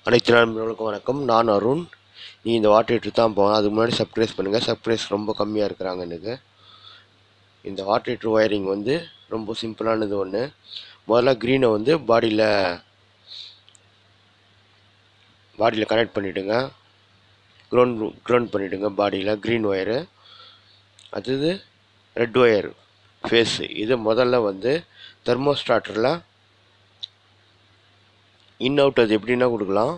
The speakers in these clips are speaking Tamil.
அனைத்து நண்பர்களுக்கும் வணக்கம். நான் அருண். நீ இந்த வாட்டர் ஹீட்டர் தான் போகணும். அதுக்கு முன்னாடி சப்ஸ்கிரைப் பண்ணுங்கள். சப்ஸ்கிரைப் ரொம்ப கம்மியாக இருக்கிறாங்க எனக்கு. இந்த வாட்டர் ஹீட்டர் ஒயரிங் வந்து ரொம்ப சிம்பிளானது ஒன்று. முதல்ல க்ரீனை வந்து பாடியில் கனெக்ட் பண்ணிவிடுங்க. க்ரௌண்ட் பண்ணிவிடுங்க பாடியில் க்ரீன் ஒயரு. அடுத்தது ரெட் ஒயர் ஃபேஸு. இது முதல்ல வந்து தெர்மோஸ்டாட்டரில் இன் அவுட் அது எப்படின்னா கொடுக்கலாம்.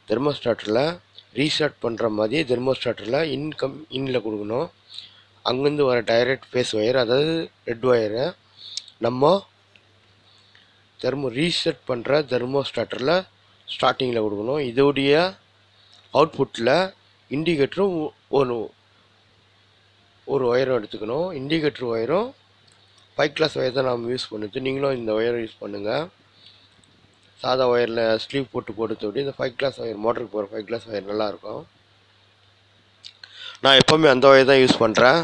தெர்மோஸ்டாட்டரில் ரீஸ்டார்ட் பண்ணுற மாதிரி தெர்மோஸ்டாட்டரில் இன்னில் கொடுக்கணும். அங்கேருந்து வர டைரக்ட் ஃபேஸ் ஒயர், அதாவது ரெட் ஒயரை நம்ம ரீசெட் பண்ணுற தெர்மோஸ்டாட்டரில் ஸ்டார்டிங்கில் கொடுக்கணும். இதோடைய அவுட்புட்டில் இண்டிகேட்டரும் ஒரு ஒயரும் எடுத்துக்கணும். இண்டிகேட்டர் ஒயரும் 5 கிளாஸ் ஒயர் தான் நாம் யூஸ் பண்ணுது. நீங்களும் இந்த ஒயரை யூஸ் பண்ணுங்கள். சாதா ஒயரில் ஸ்லீவ் போட்டு இந்த 5 கிளாஸ் ஒயர், மோட்டருக்கு போகிற 5 கிளாஸ் ஒயர் நல்லாயிருக்கும். நான் எப்போவுமே அந்த ஒயர் தான் யூஸ் பண்ணுறேன்.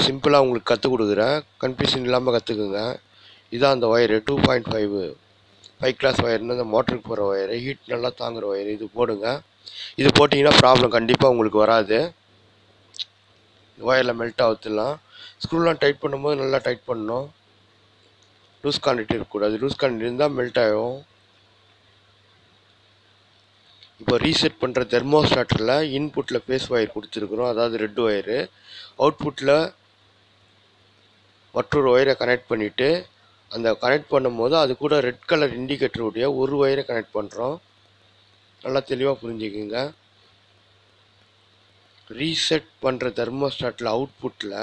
சிம்பிளாக உங்களுக்கு கற்றுக் கொடுக்குறேன், கன்ஃபியூஷன் இல்லாமல் கற்றுக்குங்க. இதான் அந்த ஒயரு 2.5 கிளாஸ் ஒயர்னு அந்த மோட்டருக்கு போகிற ஒயரு, ஹீட் நல்லா தாங்குகிற ஒயர். இது போடுங்க. இது போட்டிங்கன்னா ப்ராப்ளம் கண்டிப்பாக உங்களுக்கு வராது. ஒயரில் மெல்ட் ஆகுதுலாம். ஸ்க்ரூலாம் டைட் பண்ணும்போது நல்லா டைட் பண்ணணும். லூஸ் கான்டிட்டி இருக்கக்கூடாது. லூஸ் கான்டிட்டி இருந்தால் மெல்ட் ஆகும். இப்போ ரீசெட் பண்ணுற தெர்மோஸ்டாட்டரில் இன்புட்டில் ஃபேஸ் ஒயர் கொடுத்துருக்குறோம், அதாவது ரெட் ஒயரு. அவுட்புட்டில் மற்றொரு ஒயரை கனெக்ட் பண்ணிவிட்டு அந்த கனெக்ட் பண்ணும்போது அது கூட ரெட் கலர் இண்டிகேட்டருடைய ஒரு ஒயரை கனெக்ட் பண்ணுறோம். நல்லா தெளிவாக புரிஞ்சுக்குங்க. ரீசெட் பண்ணுற தெர்மோஸ்டாட்டில் அவுட்புட்டில்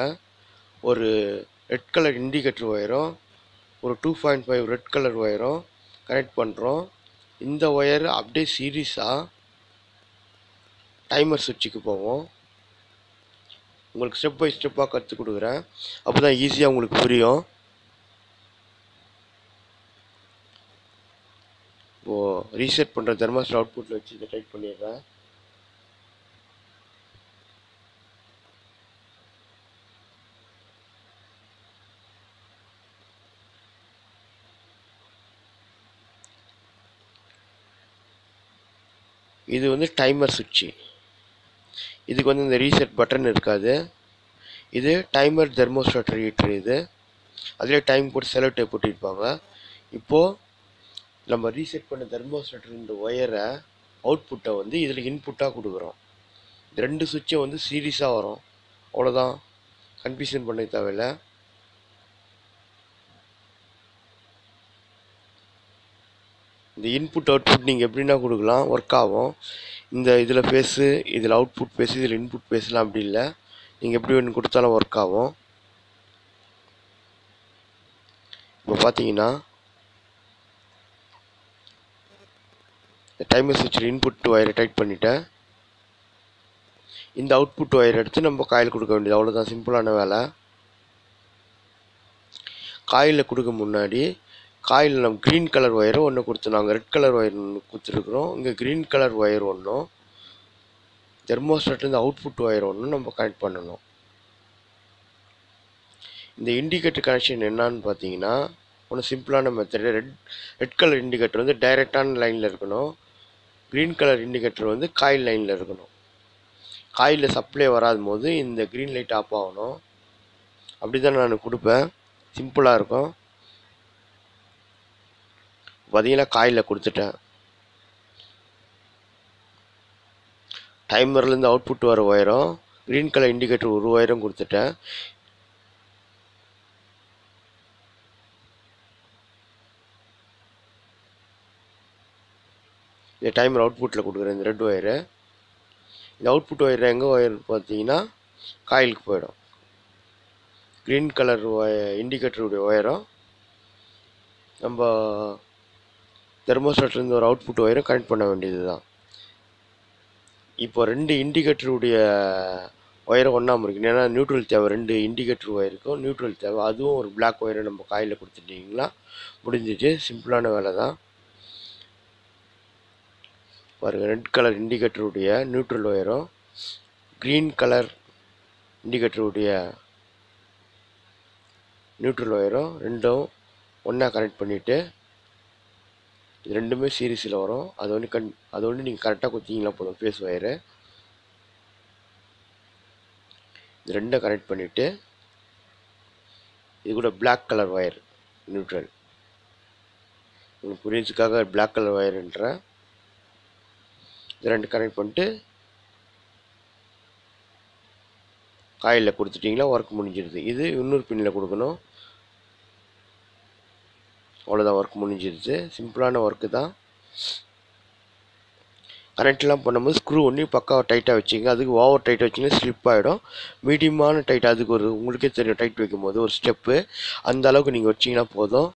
ஒரு ரெட் கலர் இண்டிகேட்டர் ஒயரும் ஒரு 2.5 ரெட் கலர் ஒயரும் கனெக்ட் பண்ணுறோம். இந்த ஒயர் அப்படியே சீரியஸாக டைமர் சுவிட்சுக்கு போவோம். உங்களுக்கு ஸ்டெப் பை ஸ்டெப்பாக கற்றுக் கொடுக்குறேன், அப்போ தான் ஈஸியாக உங்களுக்கு புரியும். இப்போது ரீசெட் பண்ணுற தெர்மோஸ்டாட் அவுட்புட்டில் வச்சு இதை டைட் பண்ணிடுறேன். இது வந்து டைமர் சுவிட்சு. இதுக்கு வந்து இந்த ரீசெட் பட்டன் இருக்காது. இது டைமர் தெர்மோஸ்டாட் ஹீட்டர். இது அதிலே டைம் போட்டு செலோ டேப் போட்டிருப்பாங்க. இப்போது நம்ம ரீசெட் பண்ண தெர்மோஸ்டாட்டர் இந்த ஒயரை அவுட்புட்டை வந்து இதில் இன்புட்டாக கொடுக்குறோம். இந்த ரெண்டு சுவிட்சும் வந்து சீரியஸாக வரும். அவ்வளோதான், கன்ஃபியூஷன் பண்ண தேவையில்லை. இந்த இன்புட் அவுட்புட் நீங்கள் எப்படின்னா கொடுக்கலாம், ஒர்க் ஆகும். இந்த இதில் ஃபேஸு, இதில் அவுட்புட் ஃபேஸு, இதில் இன்புட் ஃபேஸ்லாம் அப்படி இல்லை. நீங்கள் எப்படி ஒன்று கொடுத்தாலும் ஒர்க் ஆகும். இப்போ பார்த்தீங்கன்னா இந்த டைமர் சுவிட்சில் இன்புட் ஒயரை டைட் பண்ணிவிட்டேன். இந்த அவுட்புட் ஒயர் எடுத்து நம்ம காயில் கொடுக்க வேண்டியது, அவ்வளோதான், சிம்பிளான வேலை. காயிலில் கொடுக்க முன்னாடி காயில் நம்ம க்ரீன் கலர் ஒயரும் ஒன்று கொடுத்து, நாங்கள் ரெட் கலர் ஒயர் ஒன்று கொடுத்துருக்குறோம். இங்கே க்ரீன் கலர் ஒயர் ஒன்றும் தெர்மோஸ்டாட் இந்த அவுட்புட் ஒயர் ஒன்றும் நம்ம கனெக்ட் பண்ணணும். இந்த இண்டிகேட்டர் கனெக்ஷன் என்னான்னு பார்த்தீங்கன்னா ஒன்று சிம்பிளான மெத்தடு. ரெட் கலர் இண்டிகேட்டர் வந்து டைரெக்டான லைனில் இருக்கணும். க்ரீன் கலர் இண்டிகேட்டர் வந்து காயில் லைனில் இருக்கணும். காயிலில் சப்ளை வராத போது இந்த க்ரீன் லைட் ஆஃப் ஆகணும். அப்படி தான் நான் கொடுப்பேன். சிம்பிளாக இருக்கும். பார்த்தீங்கன்னா காயிலில் கொடுத்துட்டேன். டைமர்லேருந்து அவுட்புட் வர ஒயரும் க்ரீன் கலர் இண்டிகேட்டர் ஒரு ஒயரும் கொடுத்துட்டேன். இந்த டைமர் அவுட்புட்டில் கொடுக்குறேன் இந்த ரெட் ஒயரு. இந்த அவுட்புட் ஒயர் எங்கே ஒயர் பார்த்தீங்கன்னா காயிலுக்கு போயிடும். க்ரீன் கலர் இண்டிகேட்டருடைய ஒயரும் நம்ம தெர்மோஸ்டாட்லேருந்து ஒரு அவுட்புட் ஒயரும் கனெக்ட் பண்ண வேண்டியது தான். இப்போ ரெண்டு இண்டிகேட்டருடைய ஒயரை ஒன்றா முறிக்கணும். ஏன்னா நியூட்ரல் தேவை, ரெண்டு இண்டிகேட்டர் ஒயருக்கும் நியூட்ரல் தேவை. அதுவும் ஒரு பிளாக் ஒயரை நம்ம காயில் கொடுத்துட்டிங்களா முடிஞ்சிச்சு. சிம்பிளான வேலை தான். பாருங்கள், ரெட் கலர் இண்டிகேட்டருடைய நியூட்ரல் ஒயரும் க்ரீன் கலர் இண்டிகேட்டருடைய நியூட்ரல் ஒயரும் ரெண்டும் ஒன்றா கனெக்ட் பண்ணிவிட்டு இது ரெண்டுமே சீரீஸில் வரும். அது ஒன்று நீங்கள் கரெக்டாக குத்திங்கன்னா போதும். ஃபேஸ் ஒயரு இது ரெண்டை கனெக்ட் பண்ணிவிட்டு இது கூட பிளாக் கலர் ஒயர் நியூட்ரல் உங்களுக்கு புரியுறதுக்காக பிளாக் கலர் ஒயருன்றேன். இது ரெண்டு கனெக்ட் பண்ணிட்டு காயிலில் கொடுத்துட்டிங்களா ஒர்க் முடிஞ்சிடுது. இது இன்னொரு பின்னில் கொடுக்கணும். அவ்வளோதான், ஒர்க் முடிஞ்சிடுது. சிம்பிளான ஒர்க்கு தான். கனெக்ட்லாம் பண்ணும்போது ஸ்க்ரூ ஒன்று பக்காவாக டைட்டாக வச்சுங்க. அதுக்கு ஓவர் டைட்டாக வச்சிங்கன்னா ஸ்லிப் ஆகிடும். மீடியமான டைட், அதுக்கு உங்களுக்கே தெரியும் டைட் வைக்கும்போது ஒரு ஸ்டெப்பு அந்த அளவுக்கு நீங்கள் வச்சிங்கன்னா போதும்.